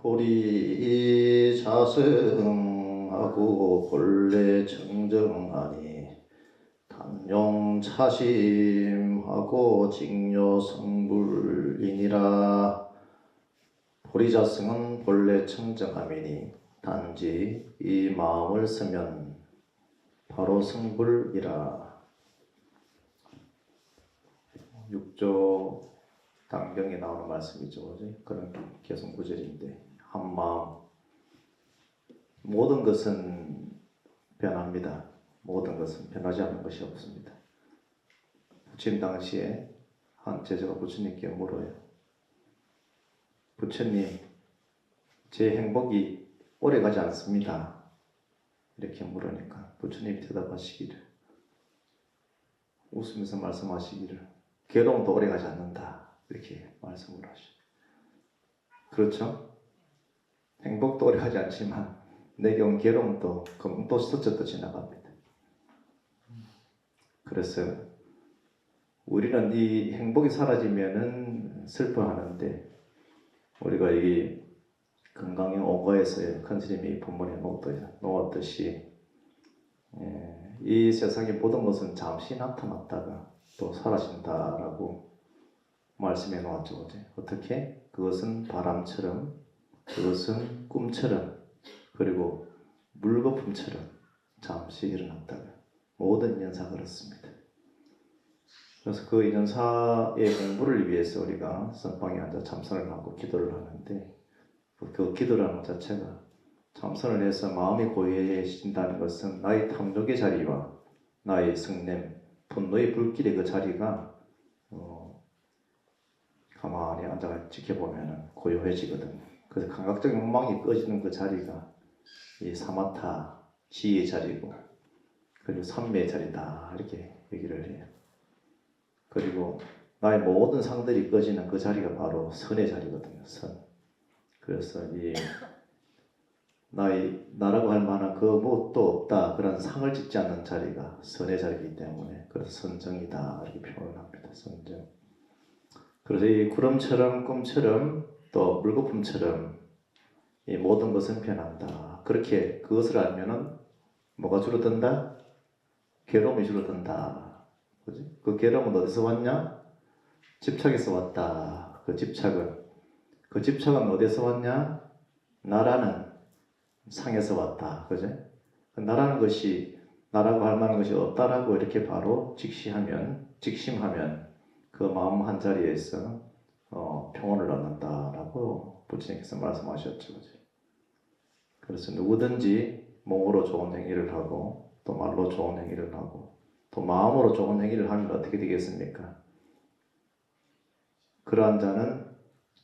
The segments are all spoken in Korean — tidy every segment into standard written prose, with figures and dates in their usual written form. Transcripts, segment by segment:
불이 자승하고 본래 청정하니 단용 차심하고 직료 성불이니라. 보리자승은 본래 청정함이니 단지 이 마음을 쓰면 바로 성불이라. 6조 당경에 나오는 말씀이죠. 그런 개성구절인데, 한마음, 모든 것은 변합니다. 모든 것은 변하지 않는 것이 없습니다. 부처님 당시에 한 제자가 부처님께 물어요. 부처님, 제 행복이 오래가지 않습니다. 이렇게 물으니까 부처님이 대답하시기를, 웃으면서 말씀하시기를, 괴로움도 오래가지 않는다. 이렇게 말씀을 하시죠. 그렇죠? 행복도 오래가지 않지만 내게 온 괴로움도 금방 또 스쳐도 지나갑니다. 그래서 우리는 이 행복이 사라지면은 슬퍼하는데, 우리가 이 건강의 오가에서의 큰 스님이 본문에 놓았듯이 이 세상의 모든 것은 잠시 나타났다가 또 사라진다라고 말씀해 놓았죠. 어떻게? 그것은 바람처럼, 그것은 꿈처럼, 그리고 물거품처럼 잠시 일어났다가 모든 인연사 그렇습니다. 그래서 그 인연사의 공부를 위해서 우리가 선방에 앉아 참선을 하고 기도를 하는데, 그 기도라는 것 자체가 참선을 해서 마음이 고요해진다는 것은 나의 탐욕의 자리와 나의 성냄, 분노의 불길의 그 자리가 가만히 앉아 지켜보면 고요해지거든. 그래서 감각적 욕망이 꺼지는 그 자리가 이 사마타, 지혜의 자리고, 그리고 삼매의 자리다, 이렇게 얘기를 해요. 그리고 나의 모든 상들이 꺼지는 그 자리가 바로 선의 자리거든요. 선. 그래서 이 나라고 할 만한 그 무엇도 없다, 그런 상을 짓지 않는 자리가 선의 자리이기 때문에, 그래서 선정이다, 이렇게 표현을 합니다. 선정. 그래서 이 구름처럼 꿈처럼 또 물거품처럼 이 모든 것은 변한다. 그렇게 그것을 알면은 뭐가 줄어든다? 괴로움이 줄어든다. 그지? 그 괴로움은 어디서 왔냐? 집착에서 왔다. 그 집착은 어디서 왔냐? 나라는 상에서 왔다. 그지? 나라는 것이, 나라고 할 만한 것이 없다라고 이렇게 바로 직심하면 그 마음 한 자리에서 평온을 얻는다라고 부처님께서 말씀하셨죠. 그래서 누구든지 몸으로 좋은 행위를 하고 또 말로 좋은 행위를 하고 또 마음으로 좋은 행위를 하면 어떻게 되겠습니까? 그러한 자는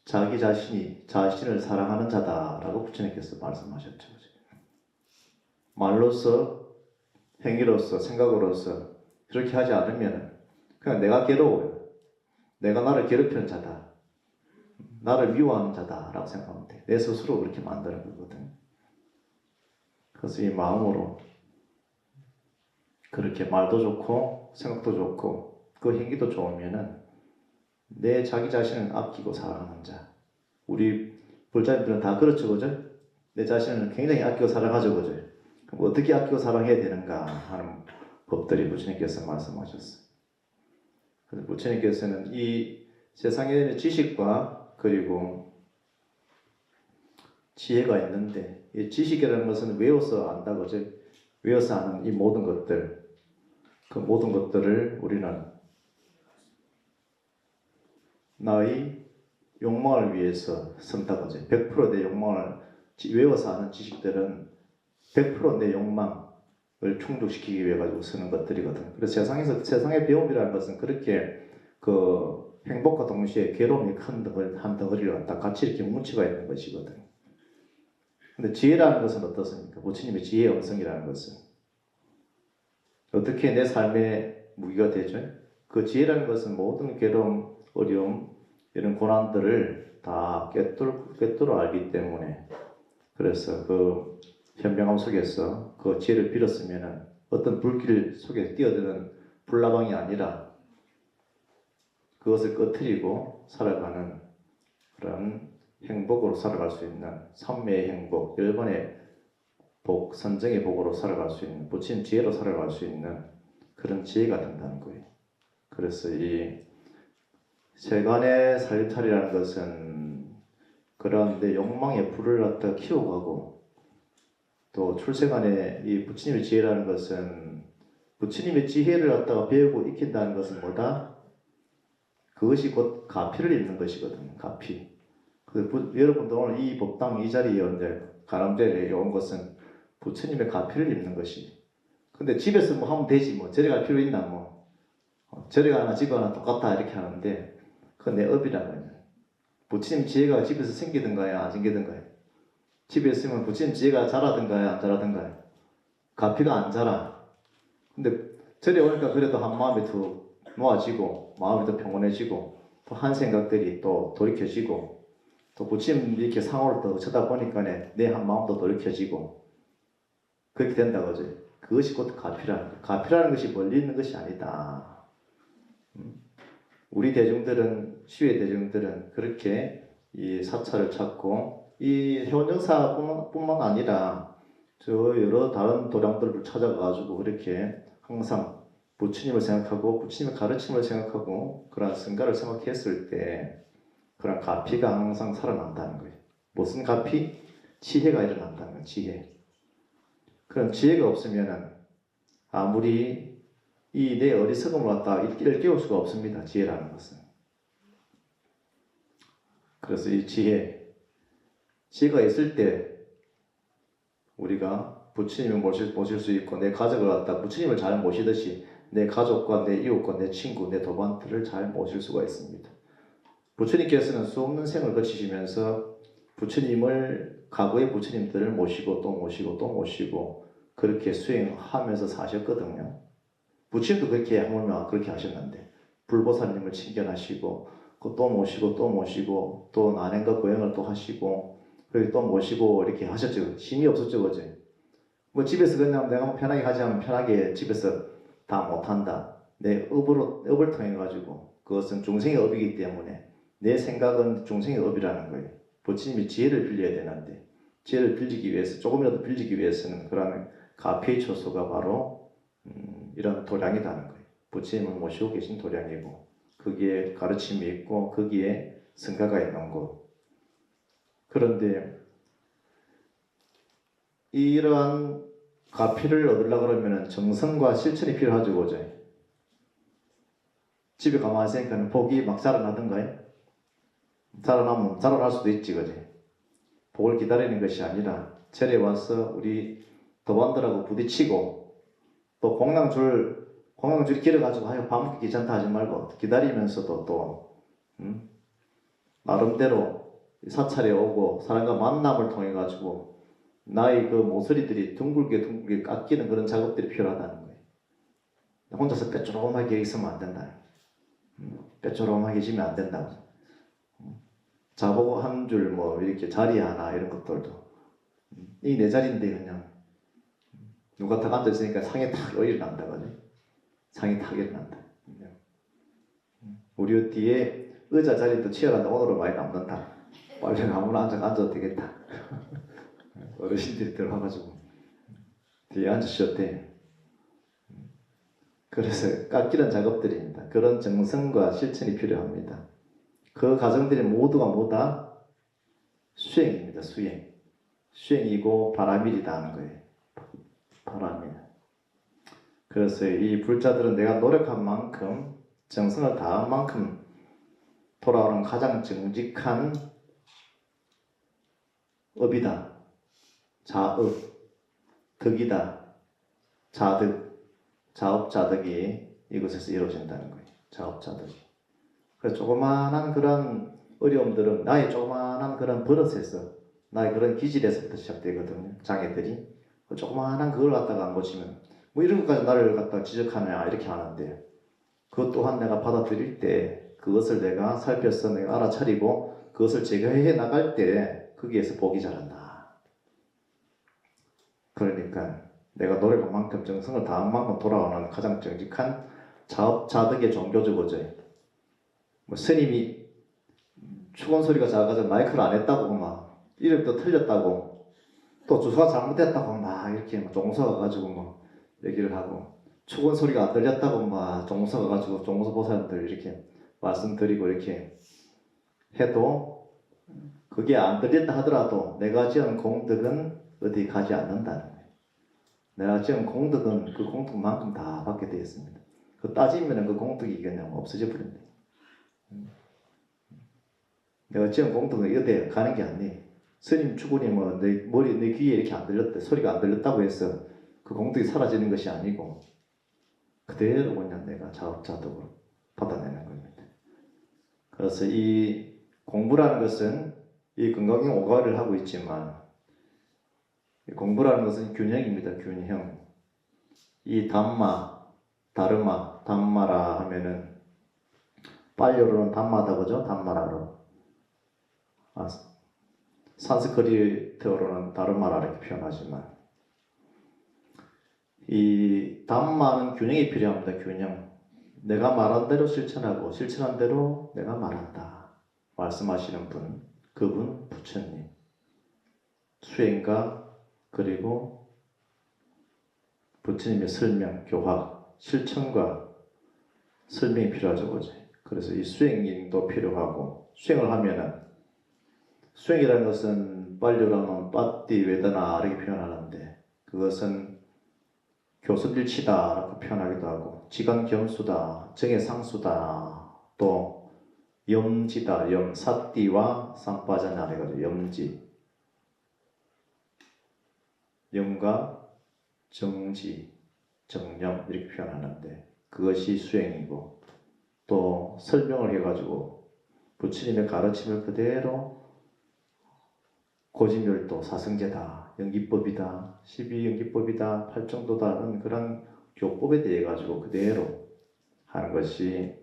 자기 자신을 사랑하는 자다라고 부처님께서 말씀하셨죠. 말로서, 행위로서, 생각으로서 그렇게 하지 않으면 그냥 내가 괴로워요. 내가 나를 괴롭히는 자다, 나를 미워하는 자다라고 생각하면 돼. 내 스스로 그렇게 만드는 거거든. 그래서 이 마음으로 그렇게 말도 좋고 생각도 좋고 그 행위도 좋으면은 내 자기 자신을 아끼고 사랑하는 자. 우리 불자님들은 다 그렇죠, 그죠? 내 자신을 굉장히 아끼고 사랑하죠, 그죠? 그럼 어떻게 아끼고 사랑해야 되는가 하는 법들이 부처님께서 말씀하셨어요. 그래서 부처님께서는 이 세상에 지식과 그리고 지혜가 있는데, 이 지식이라는 것은 외워서 안다, 그죠? 외워서 아는 이 모든 것들, 그 모든 것들을 우리는 나의 욕망을 위해서 쓴다, 그죠? 100% 내 욕망을 외워서 아는 지식들은 100% 내 욕망을 충족시키기 위해 가지고 쓰는 것들이거든. 그래서 세상의 배움이라는 것은 그렇게 그 행복과 동시에 괴로움이 한 덩어리를 갖다 같이 이렇게 뭉치가 있는 것이거든. 근데 지혜라는 것은 어떻습니까? 부처님의 지혜의 원성이라는 것은 어떻게 내 삶의 무기가 되죠? 그 지혜라는 것은 모든 괴로움, 어려움, 이런 고난들을 다 꿰뚫어 알기 때문에, 그래서 그 현명함 속에서 그 지혜를 빌었으면은 어떤 불길 속에 뛰어드는 불나방이 아니라 그것을 꺼트리고 살아가는 그런 행복으로 살아갈 수 있는 삼매의 행복, 열번의 복, 선정의 복으로 살아갈 수 있는 부처님 지혜로 살아갈 수 있는 그런 지혜가 된다는 거예요. 그래서 이 세간의 살림살이라는 것은 그런 내 욕망의 불을 갖다 키워가고 또 출세간의 이 부처님의 지혜라는 것은 부처님의 지혜를 갖다가 배우고 익힌다는 것은 뭐다? 그것이 곧 가피를 입는 것이거든요. 가피. 여러분도 오늘 이 법당 이 자리에 이제 가람대에 온 것은 부처님의 가피를 입는 것이. 근데 집에서 뭐 하면 되지 뭐 저리 갈 필요 있나 뭐 저리 가나 집 가나 똑같다 이렇게 하는데 그건 내 업이라고요. 부처님 지혜가 집에서 생기든가요 안 생기든가요. 집에 있으면 부처님 지혜가 자라든가요 안 자라든가요. 가피가 안 자라. 근데 저리 오니까 그래도 한 마음이 더 놓아지고 마음이 더 평온해지고 또 한 생각들이 또 돌이켜지고 또 부처님 이렇게 상호를 또 쳐다보니까 내 한 마음도 돌이켜지고 그렇게 된다 그죠. 그것이 곧 가피라는 거예요. 가피라는 것이 멀리 있는 것이 아니다. 우리 대중들은 시외 대중들은 그렇게 이 사찰을 찾고 이 해원정사뿐만 아니라 저 여러 다른 도량들을 찾아가지고 그렇게 항상 부처님을 생각하고 부처님의 가르침을 생각하고 그런 성가를 생각했을 때 그런 가피가 항상 살아난다는 거예요. 무슨 가피? 지혜가 일어난다는 거예요. 지혜. 그런 지혜가 없으면은 아무리 이 내 어리석음을 갖다 이를 깨울 수가 없습니다. 지혜라는 것은. 그래서 이 지혜가 있을 때 우리가 부처님을 모실 수 있고 내 가족을 갖다 부처님을 잘 모시듯이 내 가족과 내 이웃과 내 친구, 내 도반들을 잘 모실 수가 있습니다. 부처님께서는 수없는 생을 거치시면서 부처님을 과거의 부처님들을 모시고 또 모시고 또 모시고 그렇게 수행하면서 사셨거든요. 부처님도 그렇게 하물며 그렇게 하셨는데 불보살님을 친견하시고 또 모시고 또 모시고 또 난행과 고행을 또 하시고 그리고 또 모시고 이렇게 하셨죠. 힘이 없었죠, 그죠? 뭐 집에서 그냥 내가 편하게 하지 않으면 편하게 집에서 다 못한다. 내 업을 통해 가지고 그것은 중생의 업이기 때문에 내 생각은 중생의 업이라는 거예요. 부처님이 지혜를 빌려야 되는데 지혜를 빌리기 위해서 조금이라도 빌리기 위해서는 그러한 가피의 초소가 바로 이런 도량이라는 거예요. 부처님을 모시고 계신 도량이고 거기에 가르침이 있고 거기에 성가가 있는 곳. 그런데 이러한 가피를 얻으려고 그러면 정성과 실천이 필요하죠, 그죠? 집에 가만히 있으니까 복이 막 자라나던가요? 자라날 수도 있지, 그죠? 복을 기다리는 것이 아니라 절에 와서 우리 도반들하고 부딪히고 또 공양줄 길어가지고 아유 밥 먹기 귀찮다 하지 말고 기다리면서도 또 나름대로 사찰에 오고 사람과 만남을 통해 가지고 나의 그 모서리들이 둥글게 깎이는 그런 작업들이 필요하다는 거예요. 혼자서 빼쪼롬하게 있으면 안 된다. 빼쪼롬하게 지면 안 된다고. 자보고 한 줄 뭐 이렇게 자리 하나 이런 것들도 이 내 자리인데 그냥 누가 탁 앉아있으니까 상에 탁 일어난다 그지? 상이 탁 일어난다. 우리 뒤에 의자 자리도 치열한데 오늘은 많이 남는다. 빨리 아무나 앉아도 되겠다. 어르신들이 들어와가지고 뒤에 앉으셨대. 그래서 깎이는 작업들입니다. 그런 정성과 실천이 필요합니다. 그 과정들이 모두가 뭐다? 수행입니다. 수행이고 바라밀이다 하는 거예요. 바라밀. 그래서 이 불자들은 내가 노력한 만큼 정성을 다한 만큼 돌아오는 가장 정직한 업이다. 자업, 덕이다. 자업자덕이 이곳에서 이루어진다는 거예요. 자업자덕이. 그래서 조그마한 그런 어려움들은 나의 조그마한 그런 버릇에서 나의 그런 기질에서부터 시작되거든요. 장애들이. 조그마한 그걸 갖다가 안 고치면 뭐 이런 것까지 나를 갖다 지적하냐 이렇게 하는데 그것 또한 내가 받아들일 때 그것을 내가 살펴서 내가 알아차리고 그것을 제거해 나갈 때 거기에서 복이 자란다. 그러니까 내가 노력한 만큼 정성을 다한 만큼 돌아오는 가장 정직한 자업자덕의 종교적 어제 뭐 스님이 축원 소리가 작아서 마이크를 안 했다고 막 이름도 틀렸다고 또 주소가 잘못됐다고 막 이렇게 막 종서가 가지고 막 얘기를 하고 축원 소리가 안 들렸다고 막 종서가 가지고 종서 보사님들 이렇게 말씀드리고 이렇게 해도 그게 안 들린다 하더라도 내가 지은 공덕은 어디 가지 않는다는 거예요. 내가 지은 공덕은 그 공덕만큼 다 받게 되어 있습니다. 그 따지면 그 공덕이 그냥 없어져 버립니다. 내가 지은 공덕은 어디 가는 게 아니에요. 스님 축원이 뭐 내 머리 내 귀에 이렇게 안 들렸대 소리가 안 들렸다고 해서 그 공덕이 사라지는 것이 아니고 그대로 그냥 내가 자업자득으로 받아내는 겁니다. 그래서 이 공부라는 것은 이 건강형 오가를 하고 있지만 이 공부라는 것은 균형입니다. 균형. 이 담마, 다르마, 담마라 하면은 빨리어로는 담마다 그죠? 담마라로. 산스크리트어로는 다르마라 이렇게 표현하지만 이 담마는 균형이 필요합니다. 균형. 내가 말한 대로 실천하고 실천한 대로 내가 말한다. 말씀하시는 분, 그분 부처님. 수행과 그리고 부처님의 설명, 교화, 실천과 설명이 필요하죠. 그죠? 그래서 이 수행인도 필요하고 수행을 하면은 수행이라는 것은 빨리라면 빠띠 외다나 이렇게 표현하는데 그것은 교섭일치다라고 표현하기도 하고 지간겸수다, 정해상수다, 또 염지다, 사띠와 쌍빠자나 해가지고 염지, 염과 정지, 정념 이렇게 표현하는데 그것이 수행이고 또 설명을 해가지고 부처님의 가르침을 그대로 고진멸도 사성제다, 연기법이다, 12연기법이다, 팔정도다 그런 교법에 대해 가지고 그대로 하는 것이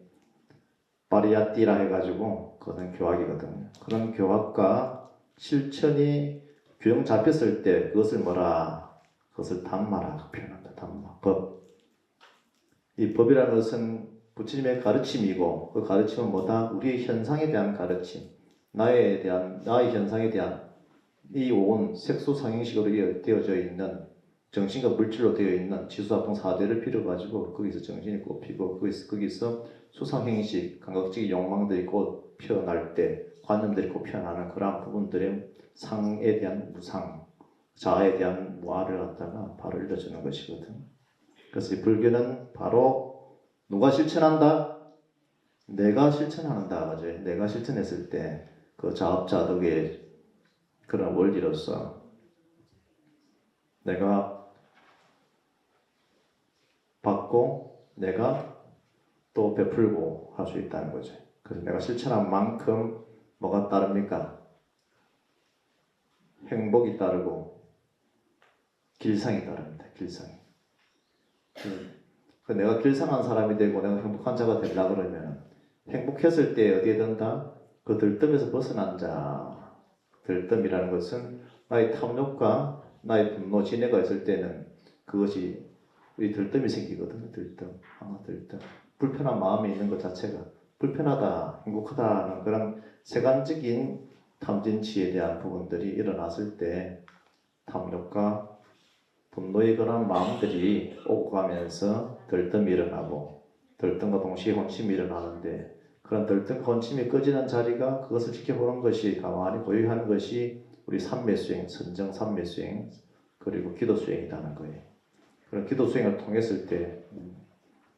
파리야띠라 해가지고 그것은 교학이거든요. 그런 교학과 실천이 균형 잡혔을 때 그것을 뭐라? 그것을 담마라 표현한다. 담마, 법. 이 법이라는 것은 부처님의 가르침이고 그 가르침은 뭐다? 우리의 현상에 대한 가르침, 나의 현상에 대한 이 온 색소상행식으로 되어져 있는 정신과 물질로 되어 있는 지수합동 4대를 필요 가지고 거기서 정신이 꼽히고 거기서 수상행식, 감각적인 욕망들이 곧 피어날 때 관념들이 곧 피어나는 그러한 부분들의 상에 대한 무상, 자아에 대한 무아를 갖다가 바로 일러주는 것이거든. 그래서 이 불교는 바로 누가 실천한다? 내가 실천한다. 맞아요. 내가 실천했을 때 그 자업자득의 그런 원리로서 내가 받고 내가 또 베풀고 할 수 있다는 거죠. 그래서 내가 실천한 만큼 뭐가 따릅니까? 행복이 따르고 길상이 따릅니다. 길상이. 내가 길상한 사람이 되고 내가 행복한 자가 되려고 그러면 행복했을 때 어디에 든다? 그 들뜸에서 벗어난 자. 들뜸이라는 것은 나의 탐욕과 나의 분노, 진해가 있을 때는 그것이 우리 들뜸이 생기거든요. 들뜸. 들뜸. 불편한 마음이 있는 것 자체가 불편하다, 행복하다는 그런 세간적인 탐진치에 대한 부분들이 일어났을 때 탐욕과 분노의 그런 마음들이 오고 가면서 들뜸이 일어나고 들뜸과 동시에 혼침이 일어나는데 그런 들뜸과 혼침이 꺼지는 자리가 그것을 지켜보는 것이 가만히 보유하는 것이 우리 삼매수행, 선정 삼매수행 그리고 기도수행이라는 거예요. 그런 기도수행을 통했을 때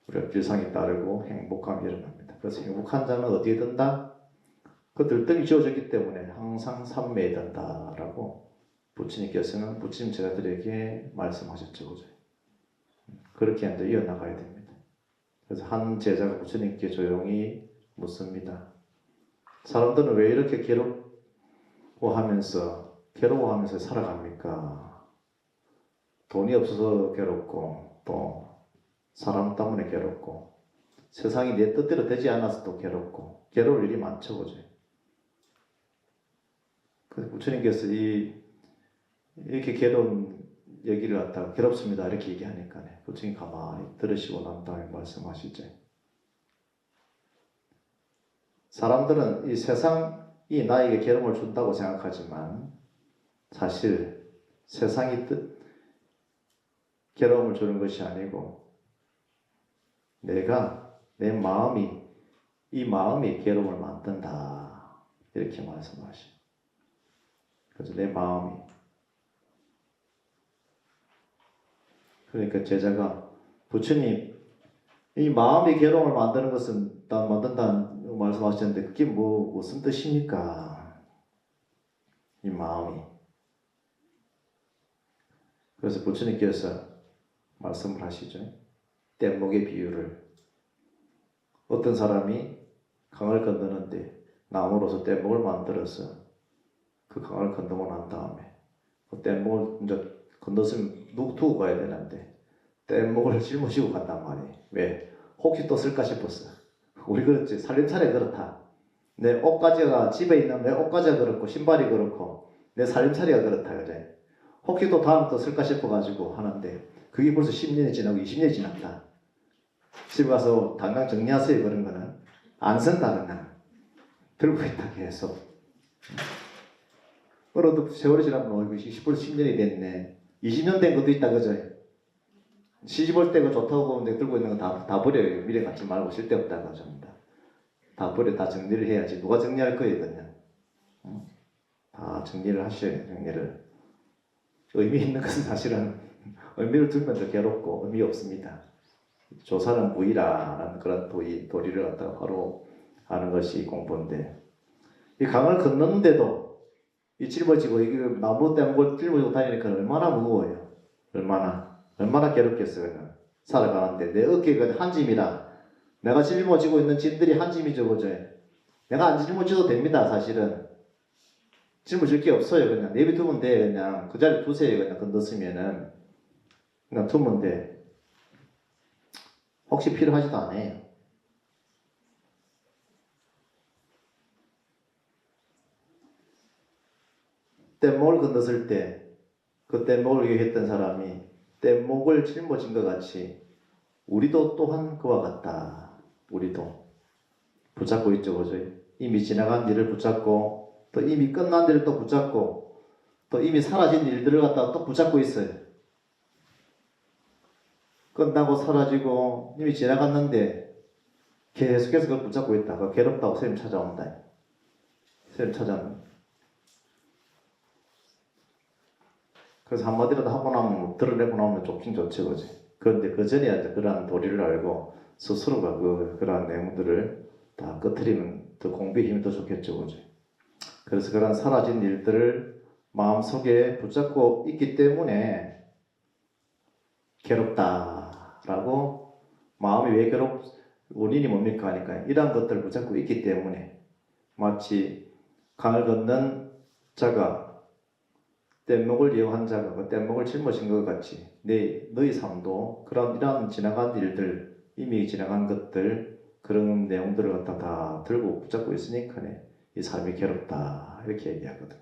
우리가 길상이 따르고 행복감이 일어납니다. 그래서 행복한 자는 어디에 든다? 그 들뜸이 지어졌기 때문에 항상 삼매에 든다라고 부처님께서는 부처님 제자들에게 말씀하셨죠. 그죠? 그렇게 이제 이어나가야 됩니다. 그래서 한 제자가 부처님께 조용히 묻습니다. 사람들은 왜 이렇게 괴로워하면서 살아갑니까? 돈이 없어서 괴롭고 또 사람 때문에 괴롭고 세상이 내 뜻대로 되지 않아서 또 괴롭고 괴로울 일이 많죠. 그죠? 그래서 부처님께서 이렇게 괴로운 얘기를 갖다가 괴롭습니다 이렇게 얘기하니까 부처님 가만히 들으시고 난 다음에 말씀하시죠. 사람들은 이 세상 이 나에게 괴로움을 준다고 생각하지만 사실 세상이 괴로움을 주는 것이 아니고 내가 내 마음이 이 마음이 괴로움을 만든다 이렇게 말씀하시죠. 그래서 내 마음이 그러니까 제자가 부처님 이 마음이 괴로움을 만드는 것은 만든다는 말씀하셨는데 그게 무슨 뜻입니까? 이 마음이 그래서 부처님께서 말씀을 하시죠. 뗏목의 비유를 어떤 사람이 강을 건너는데 나무로서 뗏목을 만들어서 그 강을 건너고 난 다음에 그 뗏목을 이제 건너서 두고 가야 되는데 뗏목을 짊어지고 간단 말이에요. 왜? 혹시 또 쓸까 싶었어. 우리 그렇지. 살림살이 그렇다. 내 옷가지가 집에 있는 내 옷가지가 그렇고 신발이 그렇고 내 살림살이가 그렇다. 그래. 혹시 또 다음 또 쓸까 싶어가지고 하는데 그게 벌써 10년이 지나고 20년이 지났다. 집에 가서 당장 정리하세요. 그런 거는 안 쓴다 그냥 들고 있다 계속. 그래도 세월이 지나면 벌써 10년이 됐네. 20년 된 것도 있다 그죠? 시집올 때가 좋다고 보는데 들고 있는 거 다 버려요. 미래 갖지 말고 쓸데없다고 합니다. 다 버려. 다 정리를 해야지. 누가 정리할 거예요 그냥. 다 정리를 하셔야 정리를. 의미 있는 것은 사실은 의미를 두면 더 괴롭고 의미 없습니다. 조사는 무의라는 그런 도리를 갖다가 바로 하는 것이 공부인데 이 강을 건너는데도 이 짊어지고 이 나무 뗏목을 짊어지고 다니니까 얼마나 무거워요. 얼마나 괴롭겠어요. 그냥 살아가는데 내 어깨가 한 짐이라 내가 짊어지고 있는 짐들이 한 짐이죠. 그죠? 내가 안 짊어져도 됩니다. 사실은 짊어질 게 없어요. 그냥 내비두면 돼. 그냥 그 자리에 두세요. 그냥 건넜으면은 그냥 두면 돼. 혹시 필요하지도 않아요. 뗏목을 건넜을 때 그 뗏목을 위했던 사람이 뗏목을 짊어진 것 같이 우리도 또한 그와 같다. 우리도 붙잡고 있죠. 그죠? 이미 지나간 일을 붙잡고 또 이미 끝난 일을 또 붙잡고 또 이미 사라진 일들을 갖다가 또 붙잡고 있어요. 끝나고 사라지고 이미 지나갔는데 계속해서 그걸 붙잡고 있다. 그거 괴롭다고 선생님 찾아온다. 선생님 찾아옵니다. 그래서 한마디라도 하고 나면 드러내고 나오면 좋긴 좋죠. 그지? 그런데 그 전에 이제 그러한 도리를 알고 스스로가 그러한 내용들을 다 꺼트리면 더 공부에 힘이 더 좋겠죠. 그지? 그래서 그런 사라진 일들을 마음속에 붙잡고 있기 때문에 괴롭다라고 마음이 왜 원인이 뭡니까 하니까 이러한 것들을 붙잡고 있기 때문에 마치 강을 건넌 자가 뗏목을 이용한 자가 그 뗏목을 짊어진 것 같이 너희 삶도 이러한 지나간 일들 이미 지나간 것들 그런 내용들을 갖다 다 들고 붙잡고 있으니까 이 삶이 괴롭다 이렇게 얘기하거든.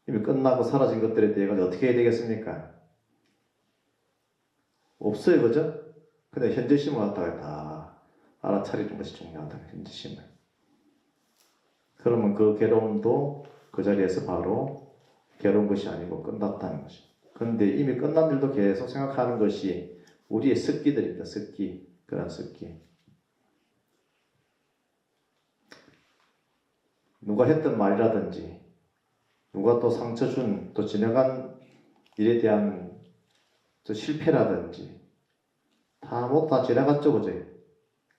이미 끝나고 사라진 것들에 대해 어떻게 해야 되겠습니까? 없어요. 그죠? 근데 현재심을 갖다가 다 알아차리는 것이 중요하다. 현재심을. 그러면 그 괴로움도 그 자리에서 바로 괴로운 것이 아니고 끝났다는 것이. 그런데 이미 끝난 일도 계속 생각하는 것이 우리의 습기들입니다. 습기. 그런 습기. 누가 했던 말이라든지 누가 또 상처 준 또 지나간 일에 대한 또 실패라든지 다 지나갔죠. 그죠?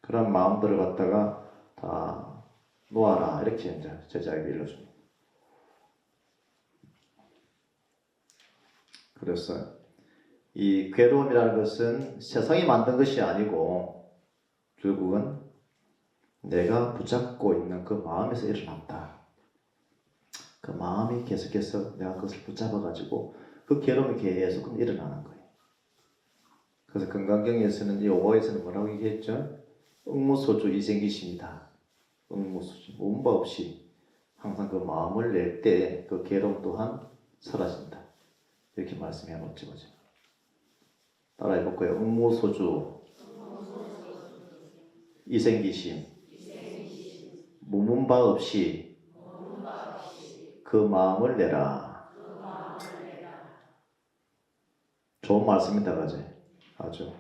그런 마음들을 갖다가 다 놓아라. 이렇게 이제 제자에게 일러줍니다. 그래서 이 괴로움이라는 것은 세상이 만든 것이 아니고 결국은 내가 붙잡고 있는 그 마음에서 일어난다. 그 마음이 계속해서 내가 그것을 붙잡아가지고 그 괴로움이 계속 일어나는 거예요. 그래서 건강경에서는 이 5호에서는 뭐라고 얘기했죠? 응무소주 이생기심이다. 응무소주 운바 없이 항상 그 마음을 낼 때 그 괴로움 또한 사라진다. 이렇게 말씀해 놓죠. 따라해 볼까요? 응무소주 이생기심 무문바 없이 그 마음을 내라. 좋은 말씀이다, 그지? 아주.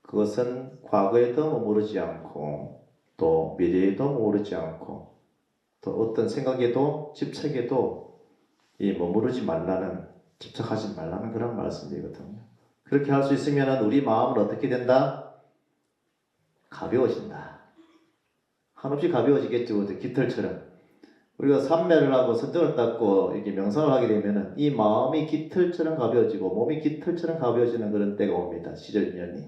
그것은 과거에도 머무르지 않고 또 미래에도 머무르지 않고 또 어떤 생각에도 집착에도 이 머무르지 말라는, 집착하지 말라는 그런 말씀이거든요. 그렇게 할 수 있으면 우리 마음은 어떻게 된다? 가벼워진다. 한없이 가벼워지겠죠. 깃털처럼. 우리가 삼매를 하고 선정을 닦고 이렇게 명상을 하게 되면 이 마음이 깃털처럼 가벼워지고 몸이 깃털처럼 가벼워지는 그런 때가 옵니다. 시절 인연이.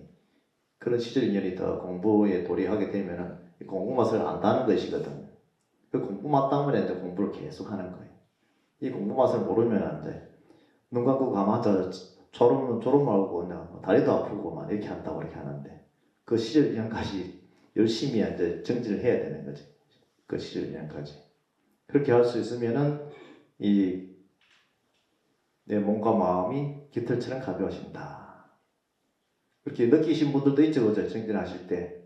그런 시절 인연이 더 공부에 도래하게 되면 공부 맛을 안다는 것이거든요. 그 공부 맛 때문에 이제 공부를 계속 하는 거예요. 이 공부 맛을 모르면 안 돼. 눈 감고 가만히 졸음하고 그냥 다리도 아프고 막 이렇게 한다고 이렇게 하는데 그 시절 인연까지 열심히 이제 정진을 해야 되는 거지. 그 시절 인연까지. 그렇게 할 수 있으면은 내 몸과 마음이 깃털처럼 가벼워진다. 그렇게 느끼신 분들도 있죠, 그죠? 정진하실 때.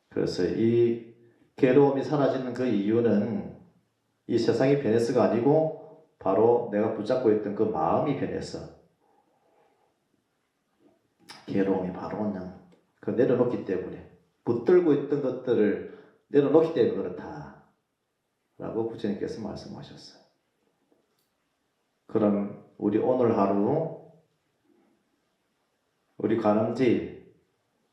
그래서 이 괴로움이 사라지는 그 이유는 이 세상이 변해서가 아니고 바로 내가 붙잡고 있던 그 마음이 변했어. 괴로움이 바로 그냥 그 내려놓기 때문에, 붙들고 있던 것들을 내려놓기 때문에 그렇다 라고 부처님께서 말씀하셨어요. 그럼 우리 오늘 하루 우리 관음제일,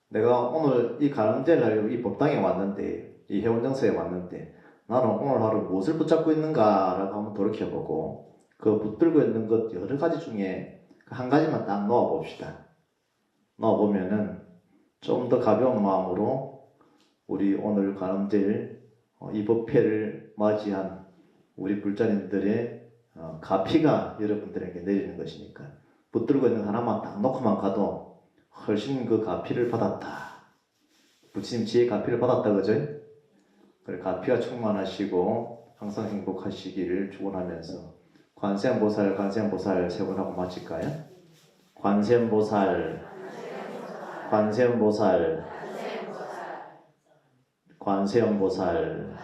내가 오늘 이 관음제일 하려고 이 법당에 왔는데, 이 해운정서에 왔는데 나는 오늘 하루 무엇을 붙잡고 있는가 라고 한번 돌이켜보고 그 붙들고 있는 것 여러 가지 중에 한 가지만 딱 놓아봅시다. 놓아보면은 좀 더 가벼운 마음으로 우리 오늘 관음제일 이 법회를 맞이한 우리 불자님들의 가피가 여러분들에게 내리는 것이니까 붙들고 있는 하나만 딱 놓고만 가도 훨씬 그 가피를 받았다. 부처님 지혜 가피를 받았다, 그죠? 그래, 가피가 충만하시고 항상 행복하시기를 축원하면서 관세음보살 세 번 하고 마칠까요? 관세음보살, 관세음보살, 관세음보살,